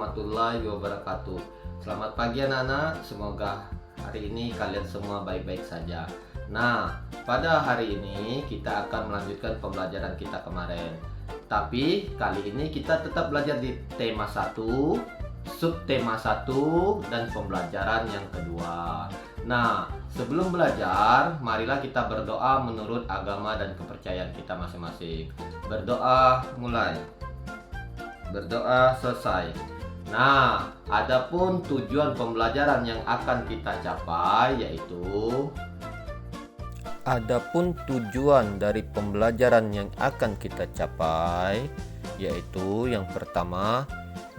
warahmatullahi wabarakatuh. Selamat pagi anak-anak, semoga hari ini kalian semua baik-baik saja. Nah, pada hari ini kita akan melanjutkan pembelajaran kita kemarin. Tapi kali ini kita tetap belajar di tema 1, subtema 1, dan pembelajaran yang kedua. Nah, sebelum belajar, marilah kita berdoa menurut agama dan kepercayaan kita masing-masing. Berdoa mulai. Berdoa selesai. Nah, adapun tujuan pembelajaran yang akan kita capai yaitu Adapun tujuan dari pembelajaran yang akan kita capai yaitu yang pertama,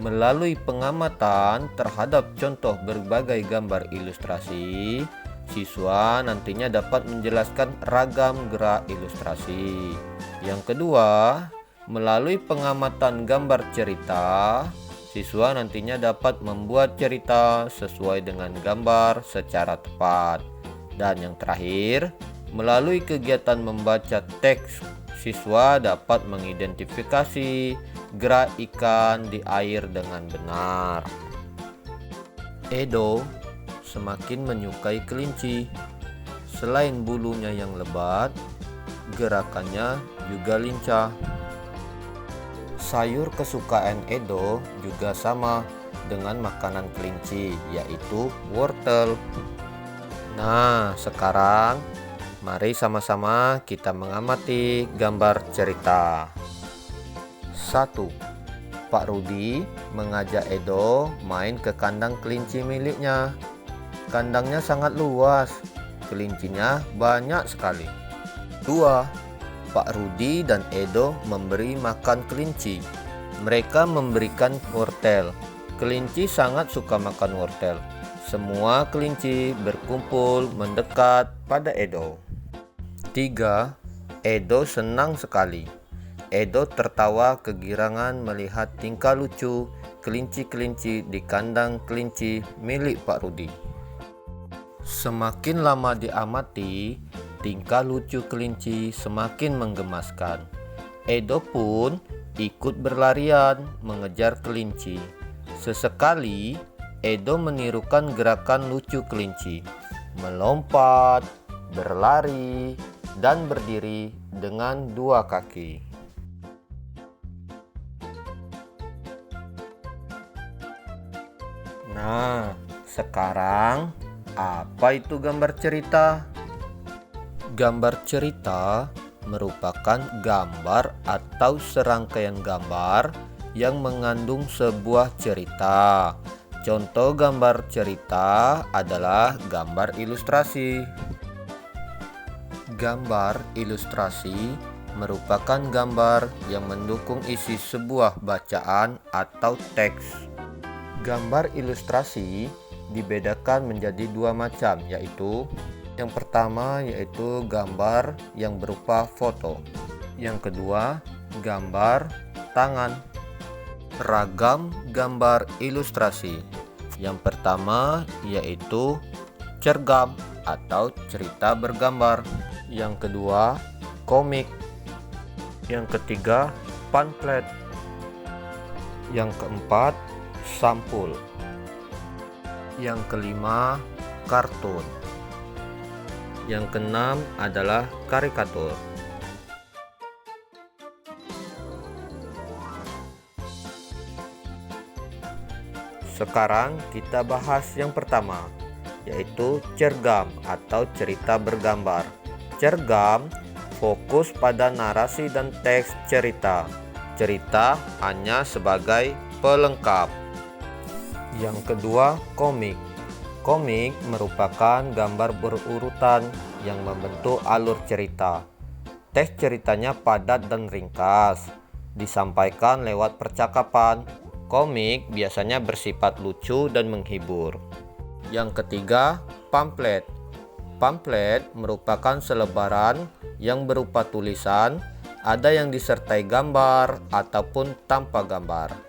melalui pengamatan terhadap contoh berbagai gambar ilustrasi, siswa nantinya dapat menjelaskan ragam gerak ilustrasi. Yang kedua, melalui pengamatan gambar cerita, siswa nantinya dapat membuat cerita sesuai dengan gambar secara tepat. Dan yang terakhir, melalui kegiatan membaca teks, siswa dapat mengidentifikasi gerak ikan di air dengan benar. Edo semakin menyukai kelinci. Selain bulunya yang lebat, gerakannya juga lincah. Sayur kesukaan Edo juga sama dengan makanan kelinci, yaitu wortel. Nah, sekarang mari sama-sama kita mengamati gambar cerita. 1. Pak Rudi mengajak Edo main ke kandang kelinci miliknya. Kandangnya sangat luas, kelincinya banyak sekali. 2. Pak Rudi dan Edo memberi makan kelinci. Mereka memberikan wortel. Kelinci sangat suka makan wortel. Semua kelinci berkumpul mendekat pada Edo. 3. Edo senang sekali. Edo tertawa kegirangan melihat tingkah lucu kelinci-kelinci di kandang kelinci milik Pak Rudi. Semakin lama diamati, tingkah lucu kelinci semakin menggemaskan. Edo pun ikut berlarian mengejar kelinci. Sesekali, Edo menirukan gerakan lucu kelinci, melompat, berlari, dan berdiri dengan dua kaki. Nah, sekarang apa itu gambar cerita? Gambar cerita merupakan gambar atau serangkaian gambar yang mengandung sebuah cerita. Contoh gambar cerita adalah gambar ilustrasi. Gambar ilustrasi merupakan gambar yang mendukung isi sebuah bacaan atau teks. Gambar ilustrasi dibedakan menjadi dua macam, yaitu yang pertama yaitu gambar yang berupa foto. Yang kedua, gambar tangan. Ragam gambar ilustrasi. Yang pertama yaitu cergam atau cerita bergambar. Yang kedua, komik. Yang ketiga, pamflet. Yang keempat, sampul. Yang kelima, kartun. Yang keenam adalah karikatur. Sekarang kita bahas yang pertama, yaitu cergam atau cerita bergambar. Cergam fokus pada narasi dan teks cerita. Cerita hanya sebagai pelengkap. Yang kedua, komik. Komik merupakan gambar berurutan yang membentuk alur cerita. Teks ceritanya padat dan ringkas, disampaikan lewat percakapan. Komik biasanya bersifat lucu dan menghibur. Yang ketiga, pamflet. Pamflet merupakan selebaran yang berupa tulisan, ada yang disertai gambar ataupun tanpa gambar.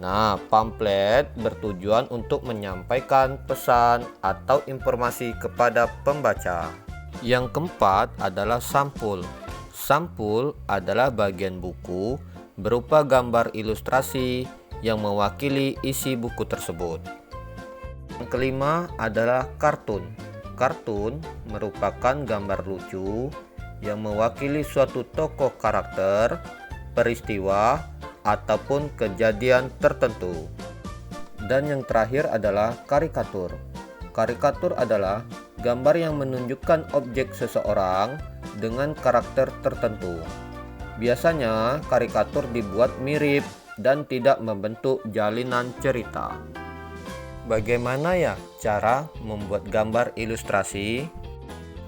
Nah, pamflet bertujuan untuk menyampaikan pesan atau informasi kepada pembaca. Yang keempat adalah sampul. Sampul adalah bagian buku berupa gambar ilustrasi yang mewakili isi buku tersebut. Yang kelima adalah kartun. Kartun merupakan gambar lucu yang mewakili suatu tokoh karakter, peristiwa, ataupun kejadian tertentu. Dan yang terakhir adalah karikatur. Karikatur adalah gambar yang menunjukkan objek seseorang dengan karakter tertentu. Biasanya karikatur dibuat mirip dan tidak membentuk jalinan cerita. Bagaimana ya cara membuat gambar ilustrasi?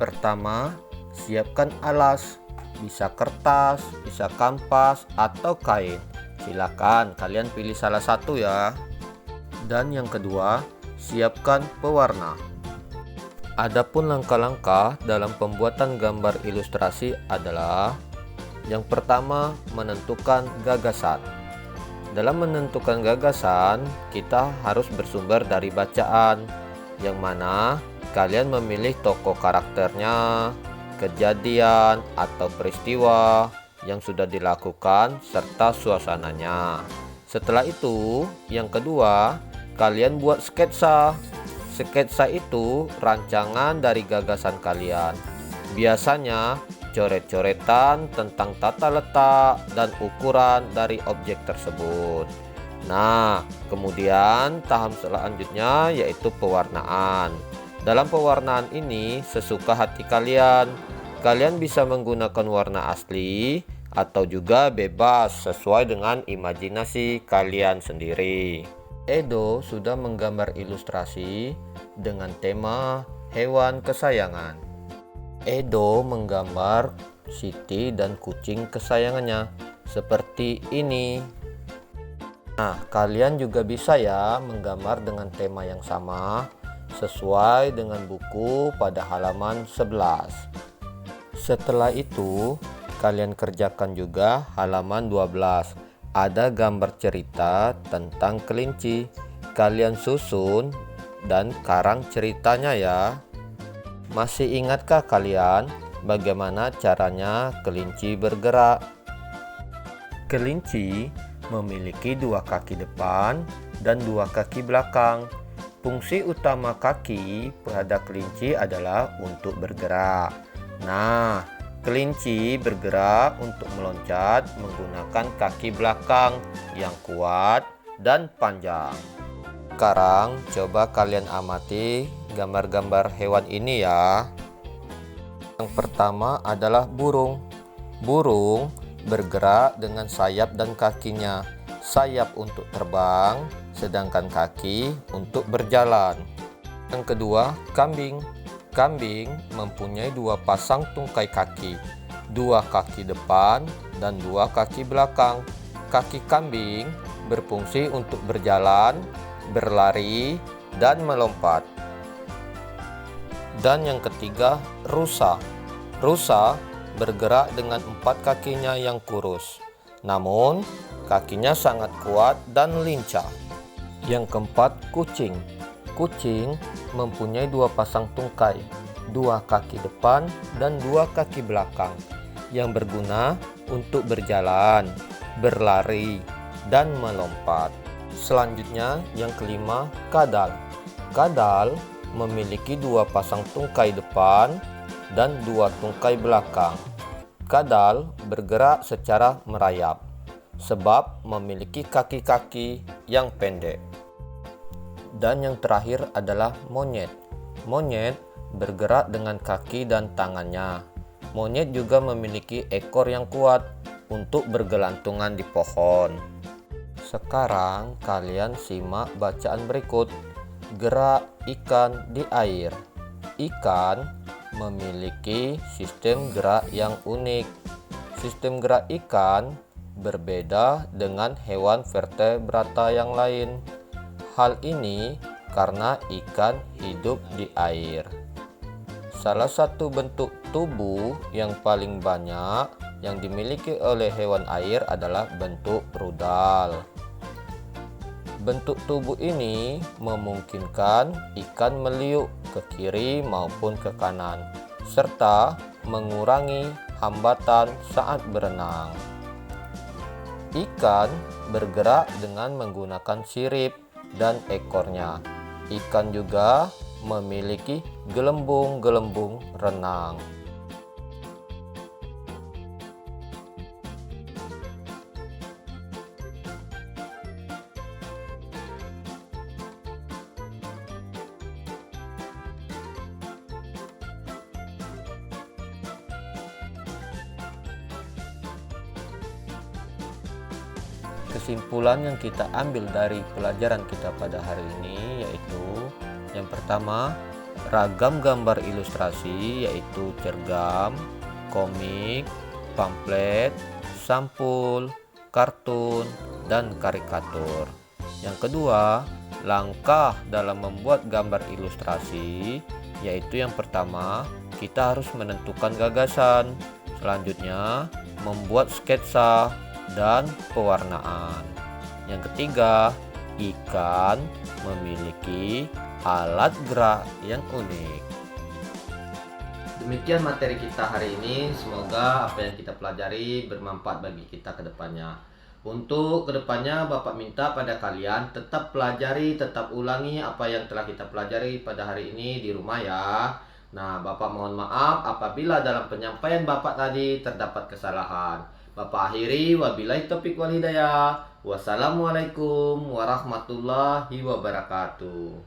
Pertama, siapkan alas, bisa kertas, bisa kanvas, atau kain. Silakan kalian pilih salah satu ya. Dan yang kedua, siapkan pewarna. Adapun langkah-langkah dalam pembuatan gambar ilustrasi adalah: yang pertama, menentukan gagasan. Dalam menentukan gagasan, kita harus bersumber dari bacaan, yang mana kalian memilih tokoh karakternya, kejadian atau peristiwa yang sudah dilakukan, serta suasananya. Setelah itu, yang kedua, kalian buat sketsa. Sketsa itu rancangan dari gagasan kalian. Biasanya coret-coretan tentang tata letak dan ukuran dari objek tersebut. Nah, kemudian tahap selanjutnya yaitu pewarnaan. Dalam pewarnaan ini sesuka hati kalian. Kalian bisa menggunakan warna asli atau juga bebas sesuai dengan imajinasi kalian sendiri. Edo sudah menggambar ilustrasi dengan tema hewan kesayangan. Edo menggambar Siti dan kucing kesayangannya seperti ini. Nah, kalian juga bisa ya menggambar dengan tema yang sama sesuai dengan buku pada halaman 11. Setelah itu, kalian kerjakan juga halaman 12. Ada gambar cerita tentang kelinci. Kalian susun dan karang ceritanya ya. Masih ingatkah kalian bagaimana caranya kelinci bergerak? Kelinci memiliki dua kaki depan dan dua kaki belakang. Fungsi utama kaki pada kelinci adalah untuk bergerak. Nah, kelinci bergerak untuk meloncat menggunakan kaki belakang yang kuat dan panjang. Sekarang coba kalian amati gambar-gambar hewan ini ya. Yang pertama adalah burung. Burung bergerak dengan sayap dan kakinya. Sayap untuk terbang, sedangkan kaki untuk berjalan. Yang kedua, kambing. Kambing mempunyai dua pasang tungkai kaki, dua kaki depan dan dua kaki belakang. Kaki kambing berfungsi untuk berjalan, berlari, dan melompat. Dan yang ketiga, rusa. Rusa bergerak dengan empat kakinya yang kurus, namun kakinya sangat kuat dan lincah. Yang keempat, kucing. Kucing mempunyai dua pasang tungkai, dua kaki depan dan dua kaki belakang yang berguna untuk berjalan, berlari, dan melompat. Selanjutnya yang kelima, kadal. Kadal memiliki dua pasang tungkai depan dan dua tungkai belakang. Kadal bergerak secara merayap sebab memiliki kaki-kaki yang pendek. Dan yang terakhir adalah monyet. Monyet bergerak dengan kaki dan tangannya. Monyet juga memiliki ekor yang kuat untuk bergelantungan di pohon. Sekarang kalian simak bacaan berikut. Gerak ikan di air. Ikan memiliki sistem gerak yang unik. Sistem gerak ikan berbeda dengan hewan vertebrata yang lain. Hal ini karena ikan hidup di air. Salah satu bentuk tubuh yang paling banyak yang dimiliki oleh hewan air adalah bentuk rudal. Bentuk tubuh ini memungkinkan ikan meliuk ke kiri maupun ke kanan, serta mengurangi hambatan saat berenang. Ikan bergerak dengan menggunakan sirip dan ekornya. Ikan juga memiliki gelembung-gelembung renang. Kesimpulan yang kita ambil dari pelajaran kita pada hari ini yaitu yang pertama, ragam gambar ilustrasi yaitu cergam, komik, pamflet, sampul, kartun, dan karikatur. Yang kedua, langkah dalam membuat gambar ilustrasi yaitu yang pertama, kita harus menentukan gagasan. Selanjutnya, membuat sketsa dan pewarnaan. Yang ketiga, ikan memiliki alat gerak yang unik. Demikian materi kita hari ini. Semoga apa yang kita pelajari bermanfaat bagi kita ke depannya. Untuk kedepannya Bapak minta pada kalian tetap pelajari, tetap ulangi apa yang telah kita pelajari pada hari ini di rumah ya. Nah, Bapak mohon maaf apabila dalam penyampaian Bapak tadi terdapat kesalahan. Bapak akhiri, wabillahi taufiq wal hidayah. Wassalamualaikum warahmatullahi wabarakatuh.